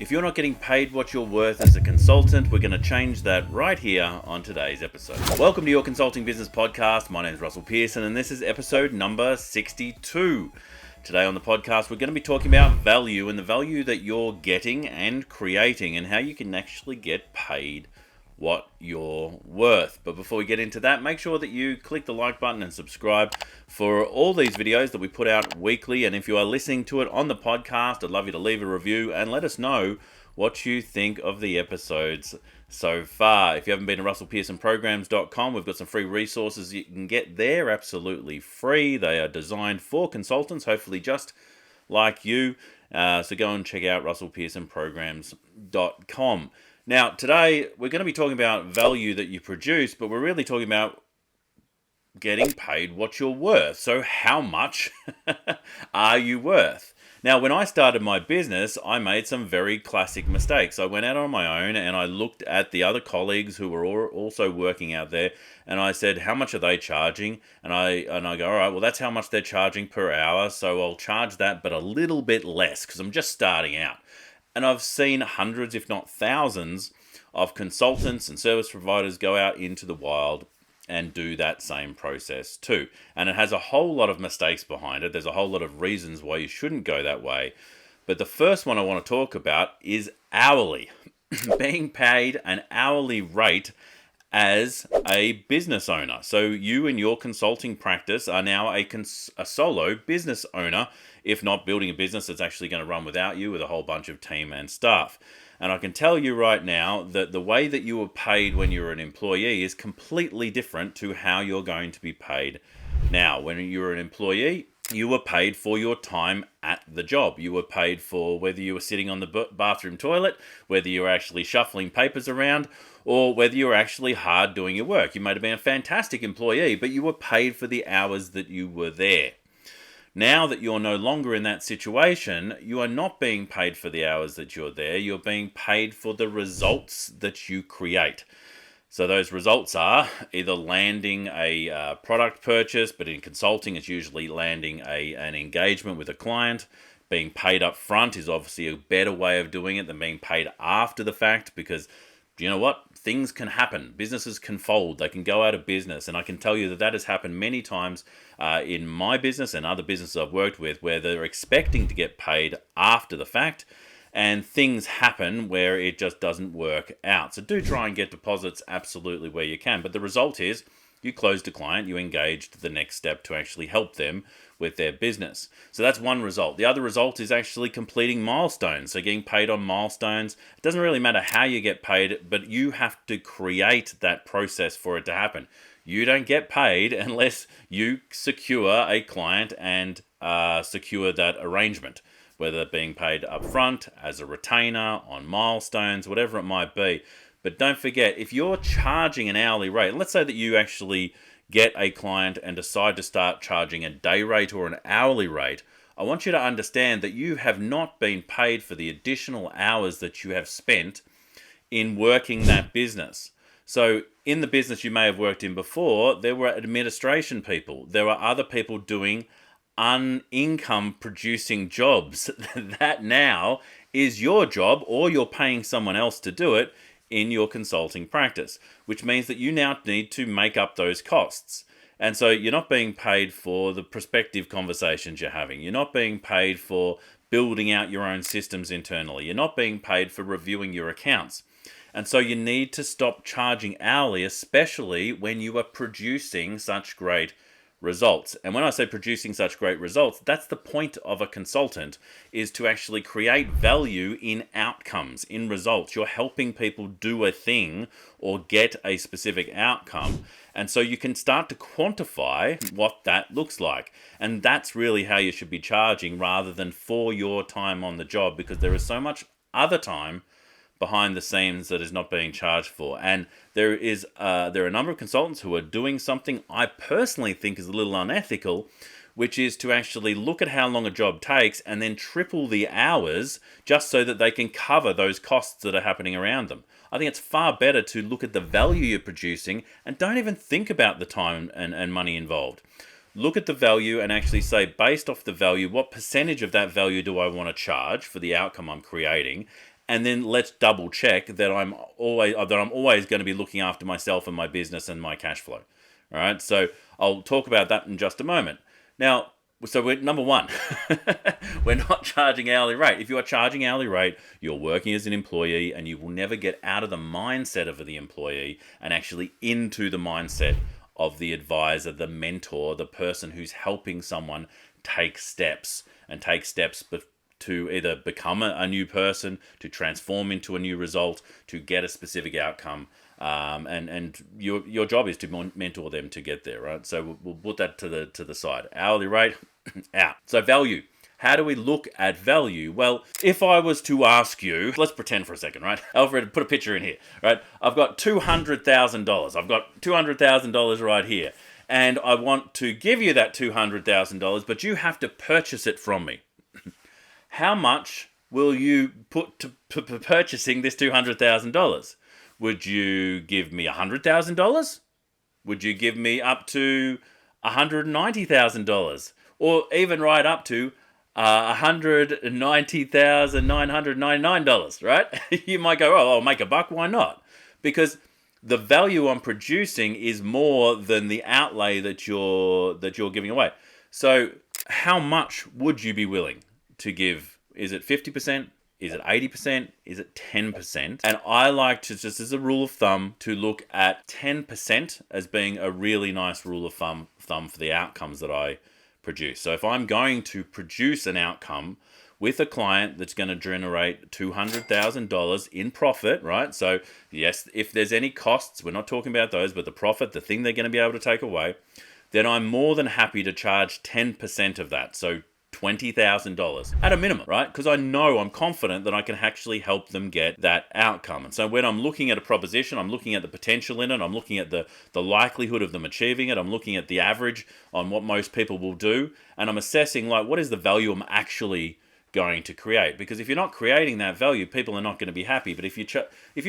If you're not getting paid what you're worth as a consultant, we're going to change that right here on today's episode. Welcome to your Consulting Business Podcast. My name is Russell Pearson and this is episode number 62. Today on the podcast, we're going to be talking about value and the value that you're getting and creating and how you can actually get paid what you're worth. But before we get into that, make sure that you click the like button and subscribe for all these videos that we put out weekly. And if you are listening to it on the podcast, I'd love you to leave a review and let us know what you think of the episodes so far. If you haven't been to russellpearsonprograms.com, we've got some free resources you can get there absolutely free. They are designed for consultants, hopefully just like you. So go and check out russellpearsonprograms.com. Now, today, we're going to be talking about value that you produce, but we're really talking about getting paid what you're worth. So how much are you worth? Now, when I started my business, I made some very classic mistakes. I went out on my own and I looked at the other colleagues who were also working out there, and I said, how much are they charging? And I go, all right, well, that's how much they're charging per hour, so I'll charge that, but a little bit less because I'm just starting out. And I've seen hundreds, if not thousands, of consultants and service providers go out into the wild and do that same process too. And it has a whole lot of mistakes behind it. There's a whole lot of reasons why you shouldn't go that way. But the first one I want to talk about is hourly. Being paid an hourly rate as a business owner. So you and your consulting practice are now a solo business owner, if not building a business that's actually going to run without you with a whole bunch of team and staff. And I can tell you right now that the way that you were paid when you were an employee is completely different to how you're going to be paid now. When you were an employee, you were paid for your time at the job. You were paid for whether you were sitting on the bathroom toilet, whether you were actually shuffling papers around, or whether you were actually hard doing your work. You might have been a fantastic employee, but you were paid for the hours that you were there. Now that you're no longer in that situation, you are not being paid for the hours that you're there. You're being paid for the results that you create. So those results are either landing a product purchase, but in consulting it's usually landing an engagement with a client. Being paid up front is obviously a better way of doing it than being paid after the fact, because you know what? Things can happen. Businesses can fold. They can go out of business. And I can tell you that that has happened many times in my business and other businesses I've worked with, where they're expecting to get paid after the fact, and things happen where it just doesn't work out. So do try and get deposits absolutely where you can. But the result is you closed a client, you engaged the next step to actually help them with their business. So that's one result. The other result is actually completing milestones. So getting paid on milestones. It doesn't really matter how you get paid, but you have to create that process for it to happen. You don't get paid unless you secure a client and secure that arrangement, whether being paid up front, as a retainer, on milestones, whatever it might be. But don't forget, if you're charging an hourly rate, let's say that you actually get a client and decide to start charging a day rate or an hourly rate, I want you to understand that you have not been paid for the additional hours that you have spent in working that business. So in the business you may have worked in before, there were administration people. There were other people doing income producing jobs. That now is your job, or you're paying someone else to do it in your consulting practice, which means that you now need to make up those costs. And so you're not being paid for the prospective conversations you're having. You're not being paid for building out your own systems internally. You're not being paid for reviewing your accounts. And so you need to stop charging hourly, especially when you are producing such great results. And when I say producing such great results, that's the point of a consultant, is to actually create value in outcomes, in results. You're helping people do a thing or get a specific outcome. And so you can start to quantify what that looks like. And that's really how you should be charging, rather than for your time on the job, because there is so much other time behind the scenes that is not being charged for. And there are a number of consultants who are doing something I personally think is a little unethical, which is to actually look at how long a job takes and then triple the hours just so that they can cover those costs that are happening around them. I think it's far better to look at the value you're producing and don't even think about the time and money involved. Look at the value and actually say, based off the value, what percentage of that value do I want to charge for the outcome I'm creating? and then let's double check that I'm always going to be looking after myself and my business and my cash flow. All right, so I'll talk about that in just a moment. Now, so we're number one, we're not charging hourly rate. If you are charging hourly rate, you're working as an employee, and you will never get out of the mindset of the employee and actually into the mindset of the advisor, the mentor, the person who's helping someone take steps to either become a new person, to transform into a new result, to get a specific outcome. And your job is to mentor them to get there, right? So we'll put that to the side. Hourly rate, out. So value. How do we look at value? Well, if I was to ask you, let's pretend for a second, right? Alfred, put a picture in here, right? I've got $200,000. I've got $200,000 right here. And I want to give you that $200,000, but you have to purchase it from me. How much will you put to purchasing this $200,000? Would you give me $100,000? Would you give me up to $190,000? Or even right up to $190,999, right? You might go, oh, I'll make a buck. Why not? Because the value I'm producing is more than the outlay that you're giving away. So how much would you be willing to give? Is it 50%? Is it 80%? Is it 10%? And I like to, just as a rule of thumb, to look at 10% as being a really nice rule of thumb for the outcomes that I produce. So if I'm going to produce an outcome with a client that's going to generate $200,000 in profit, right? So yes, if there's any costs, we're not talking about those, but the profit, the thing they're going to be able to take away, then I'm more than happy to charge 10% of that. So $20,000 at a minimum, right? Because I'm confident that I can actually help them get that outcome. And so when I'm looking at a proposition, I'm looking at the potential in it, I'm looking at the likelihood of them achieving it, I'm looking at the average on what most people will do, and I'm assessing like what is the value I'm actually going to create. Because if you're not creating that value, people are not going to be happy. But if you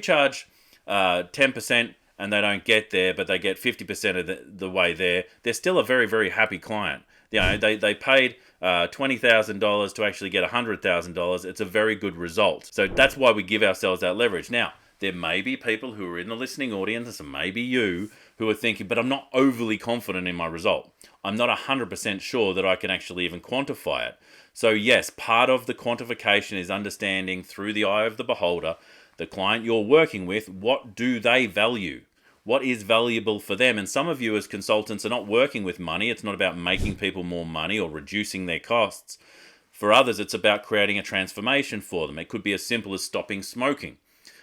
charge 10% and they don't get there, but they get 50% of the way there, they're still a very, very happy client. You know, they paid $20,000 to actually get $100,000. It's a very good result. So that's why we give ourselves that leverage. Now, there may be people who are in the listening audience, and maybe you, who are thinking, but I'm not overly confident in my result. I'm not 100% sure that I can actually even quantify it. So yes, part of the quantification is understanding through the eye of the beholder, the client you're working with, what do they value? What is valuable for them? And some of you as consultants are not working with money. It's not about making people more money or reducing their costs. For others, it's about creating a transformation for them. It could be as simple as stopping smoking.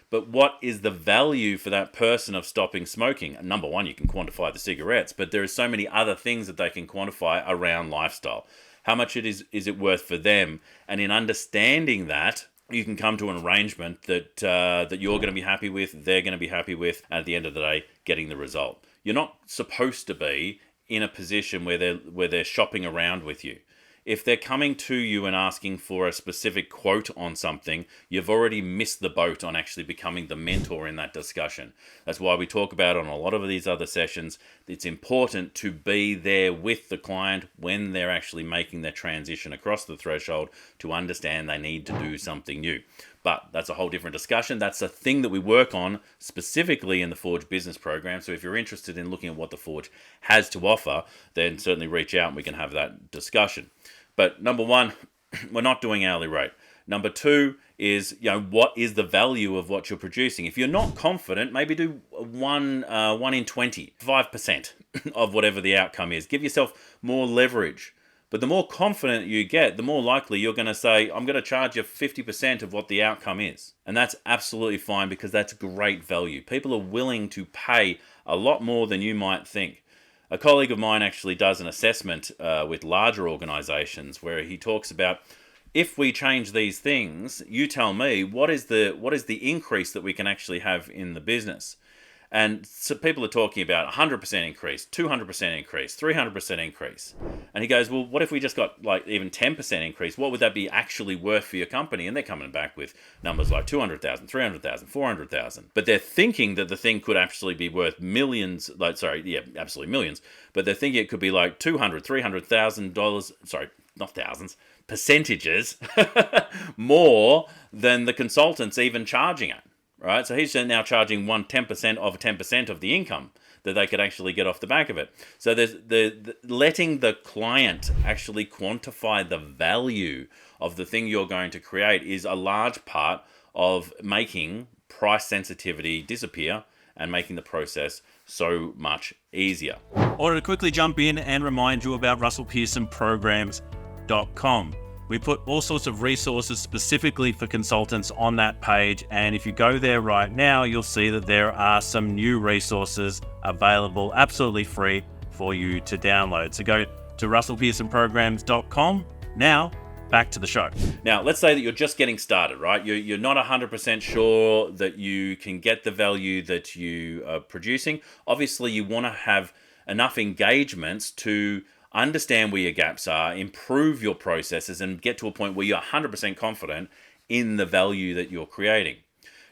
But what is the value for that person of stopping smoking? Number one, you can quantify the cigarettes, but there are so many other things that they can quantify around lifestyle. How much is it worth for them? And in understanding that, you can come to an arrangement that you're going to be happy with, they're going to be happy with, and at the end of the day, getting the result. You're not supposed to be in a position where they're shopping around with you. If they're coming to you and asking for a specific quote on something, you've already missed the boat on actually becoming the mentor in that discussion. That's why we talk about on a lot of these other sessions, it's important to be there with the client when they're actually making their transition across the threshold to understand they need to do something new. But that's a whole different discussion. That's a thing that we work on specifically in the Forge Business Program. So if you're interested in looking at what the Forge has to offer, then certainly reach out and we can have that discussion. But number one, we're not doing hourly rate. Number two is, what is the value of what you're producing? If you're not confident, maybe do 1 in 20, 5% of whatever the outcome is. Give yourself more leverage. But the more confident you get, the more likely you're going to say, I'm going to charge you 50% of what the outcome is. And that's absolutely fine because that's great value. People are willing to pay a lot more than you might think. A colleague of mine actually does an assessment with larger organizations where he talks about, if we change these things, you tell me, what is the increase that we can actually have in the business? And so people are talking about 100% increase, 200% increase, 300% increase. And he goes, well, what if we just got like even 10% increase? What would that be actually worth for your company? And they're coming back with numbers like 200,000, 300,000, 400,000. But they're thinking that the thing could actually be worth millions, absolutely millions. But they're thinking it could be like $200,000, $300,000, not thousands, percentages more than the consultant's even charging it, right? So he's now charging 10% of 10% of the income that they could actually get off the back of it. So there's the letting the client actually quantify the value of the thing you're going to create is a large part of making price sensitivity disappear and making the process so much easier. I wanted to quickly jump in and remind you about russellpearsonprograms.com. We put all sorts of resources specifically for consultants on that page, and if you go there right now, you'll see that there are some new resources available absolutely free for you to download. So go to russellpearsonprograms.com. Now, back to the show. Now, let's say that you're just getting started, right? You're not 100% sure that you can get the value that you are producing. Obviously, you want to have enough engagements to understand where your gaps are, improve your processes, and get to a point where you're 100% confident in the value that you're creating.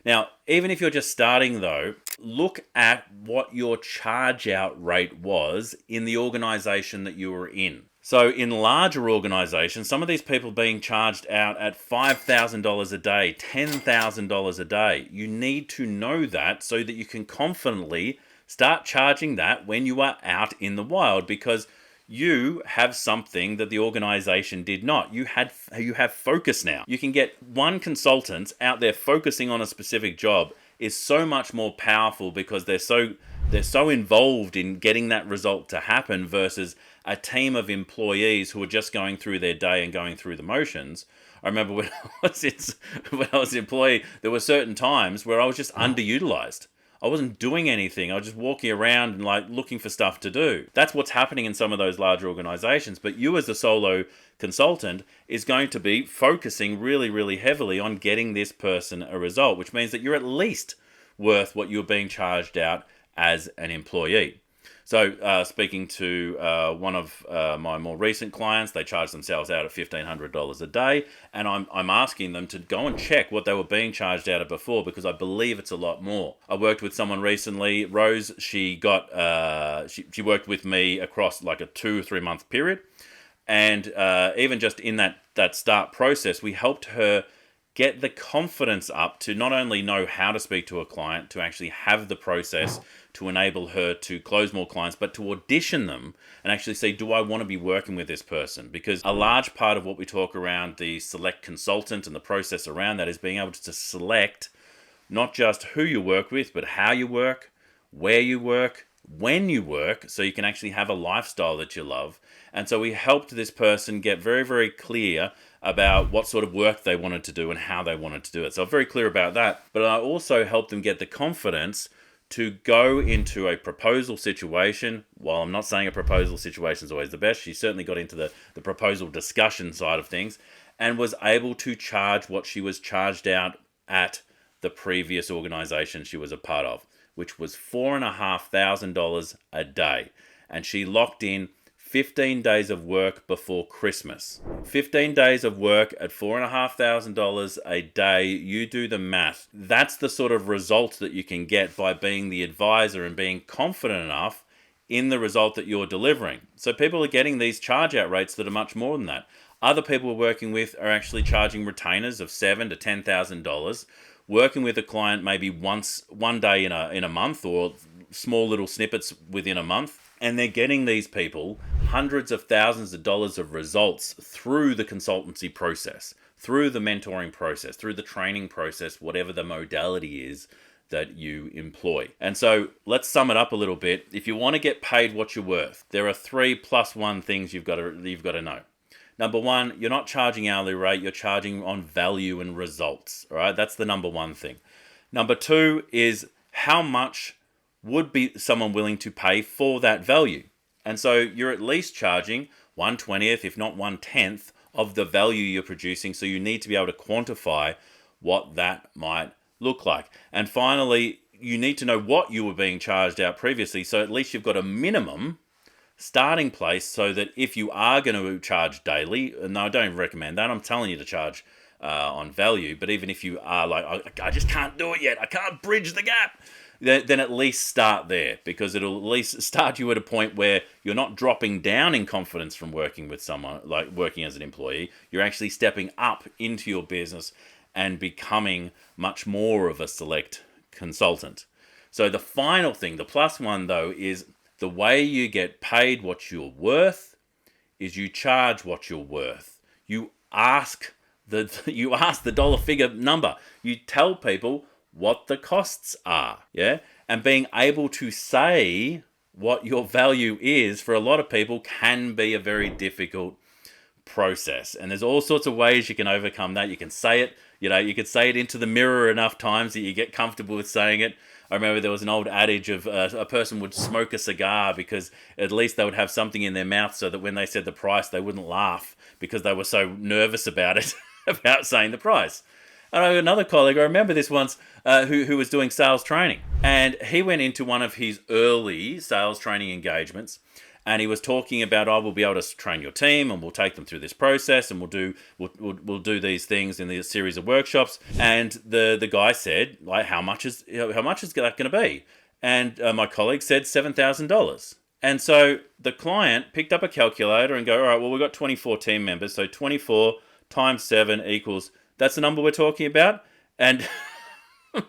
Now, even if you're just starting though, look at what your charge out rate was in the organization that you were in. So in larger organizations, some of these people being charged out at $5,000 a day, $10,000 a day. You need to know that so that you can confidently start charging that when you are out in the wild, because you have something that the organization did not. You have focus now. You can get one consultant out there focusing on a specific job is so much more powerful because they're so involved in getting that result to happen versus a team of employees who are just going through their day and going through the motions. I remember when I was an employee, there were certain times where I was just underutilized. I wasn't doing anything. I was just walking around and looking for stuff to do. That's what's happening in some of those larger organizations. But you as a solo consultant is going to be focusing really, really heavily on getting this person a result, which means that you're at least worth what you're being charged out as an employee. So speaking to one of my more recent clients, they charged themselves out at $1,500 a day, and I'm asking them to go and check what they were being charged out at before, because I believe it's a lot more. I worked with someone recently, Rose. She worked with me across like a 2 or 3 month period, and even just in that start process, we helped her get the confidence up to not only know how to speak to a client, to actually have the process to enable her to close more clients, but to audition them and actually say, do I want to be working with this person? Because a large part of what we talk around the select consultant and the process around that is being able to select not just who you work with, but how you work, where you work, when you work, so you can actually have a lifestyle that you love. And so we helped this person get very, very clear about what sort of work they wanted to do and how they wanted to do it. So I'm very clear about that. But I also helped them get the confidence to go into a proposal situation. While I'm not saying a proposal situation is always the best, she certainly got into the proposal discussion side of things and was able to charge what she was charged out at the previous organization she was a part of, which was $4,500 a day. And she locked in 15 days of work before Christmas. 15 days of work at $4,500 a day. You do the math. That's the sort of result that you can get by being the advisor and being confident enough in the result that you're delivering. So people are getting these charge out rates that are much more than that. Other people we're working with are actually charging retainers of $7,000 to $10,000, working with a client maybe one day in a month, or small little snippets within a month. And they're getting these people hundreds of thousands of dollars of results through the consultancy process, through the mentoring process, through the training process, whatever the modality is that you employ. And so let's sum it up a little bit. If you want to get paid what you're worth, there are 3+1 things you've got to know. Number one, you're not charging hourly rate, you're charging on value and results. All right, that's the number one thing. Number two is how much would be someone willing to pay for that value. And so you're at least charging 1/20th, if not 1/10th of the value you're producing. So you need to be able to quantify what that might look like. And finally, you need to know what you were being charged out previously. So at least you've got a minimum starting place, so that if you are going to charge daily, and I don't recommend that, I'm telling you to charge on value, but even if you are like, I just can't do it yet, I can't bridge the gap, then at least start there, because it'll at least start you at a point where you're not dropping down in confidence from working with someone, like working as an employee. You're actually stepping up into your business and becoming much more of a select consultant. So the final thing, the plus one though, is the way you get paid what you're worth is you charge what you're worth. You ask the dollar figure number. You tell people what the costs are, yeah? And being able to say what your value is for a lot of people can be a very difficult process. And there's all sorts of ways you can overcome that. You can say it, you could say it into the mirror enough times that you get comfortable with saying it. I remember there was an old adage of a person would smoke a cigar because at least they would have something in their mouth so that when they said the price, they wouldn't laugh because they were so nervous about it, about saying the price. And I had another colleague, I remember this once, who was doing sales training. And he went into one of his early sales training engagements, and he was talking about, we'll be able to train your team, and we'll take them through this process, and we'll do these things in this series of workshops. And the guy said, like, how much is that going to be? And my colleague said $7,000. And so the client picked up a calculator and go, all right, well, we've got 24 team members, so 24 times 7 equals, that's the number we're talking about? And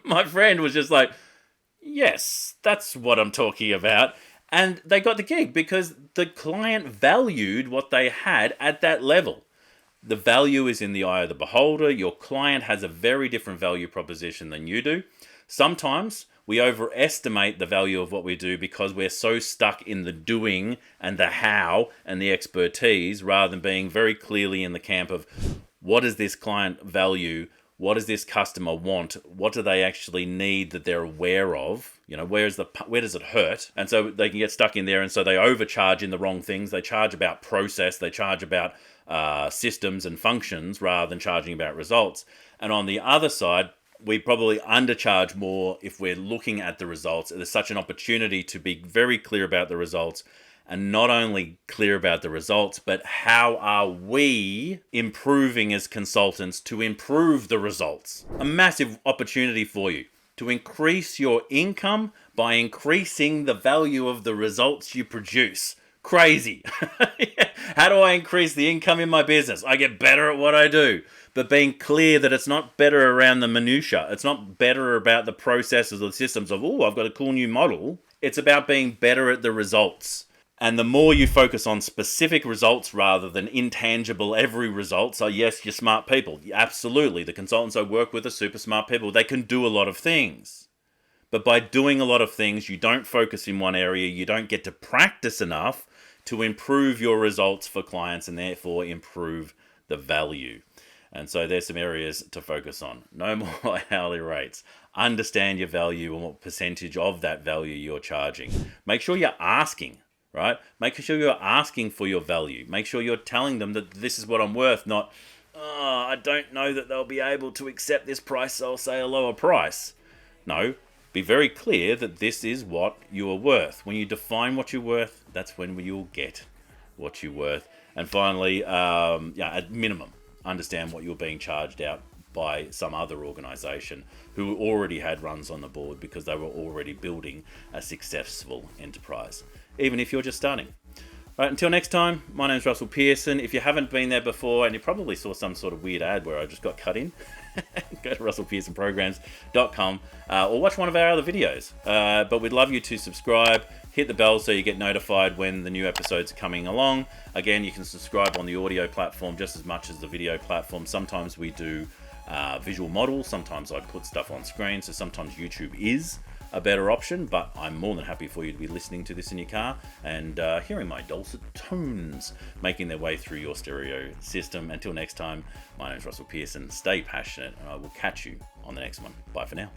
my friend was just like, yes, that's what I'm talking about. And they got the gig because the client valued what they had at that level. The value is in the eye of the beholder. Your client has a very different value proposition than you do. Sometimes we overestimate the value of what we do because we're so stuck in the doing and the how and the expertise, rather than being very clearly in the camp of, what does this client value? What does this customer want? What do they actually need that they're aware of? Where does it hurt? And so they can get stuck in there, and so they overcharge in the wrong things. They charge about process. They charge about systems and functions rather than charging about results. And on the other side, we probably undercharge more if we're looking at the results. There's such an opportunity to be very clear about the results, and not only clear about the results, but how are we improving as consultants to improve the results? A massive opportunity for you to increase your income by increasing the value of the results you produce. Crazy. How do I increase the income in my business? I get better at what I do. But being clear that it's not better around the minutiae. It's not better about the processes or the systems of, I've got a cool new model. It's about being better at the results. And the more you focus on specific results rather than intangible every result. So yes, you're smart people. Absolutely. The consultants I work with are super smart people. They can do a lot of things. But by doing a lot of things, you don't focus in one area. You don't get to practice enough to improve your results for clients and therefore improve the value. And so there's some areas to focus on. No more hourly rates. Understand your value and what percentage of that value you're charging. Make sure you're asking. Right? Make sure you're asking for your value. Make sure you're telling them that this is what I'm worth, not, I don't know that they'll be able to accept this price, so I'll say a lower price. No, be very clear that this is what you are worth. When you define what you're worth, that's when you'll get what you're worth. And finally, at minimum, understand what you're being charged out by some other organization who already had runs on the board because they were already building a successful enterprise, even if you're just starting. Right, until next time, my name's Russell Pearson. If you haven't been there before, and you probably saw some sort of weird ad where I just got cut in, go to russellpearsonprograms.com or watch one of our other videos. But we'd love you to subscribe, hit the bell so you get notified when the new episodes are coming along. Again, you can subscribe on the audio platform just as much as the video platform. Sometimes we do visual models, sometimes I put stuff on screen, so sometimes YouTube is a better option, but I'm more than happy for you to be listening to this in your car and hearing my dulcet tones making their way through your stereo system. Until next time, my name is Russell Pearson. Stay passionate, and I will catch you on the next one. Bye for now.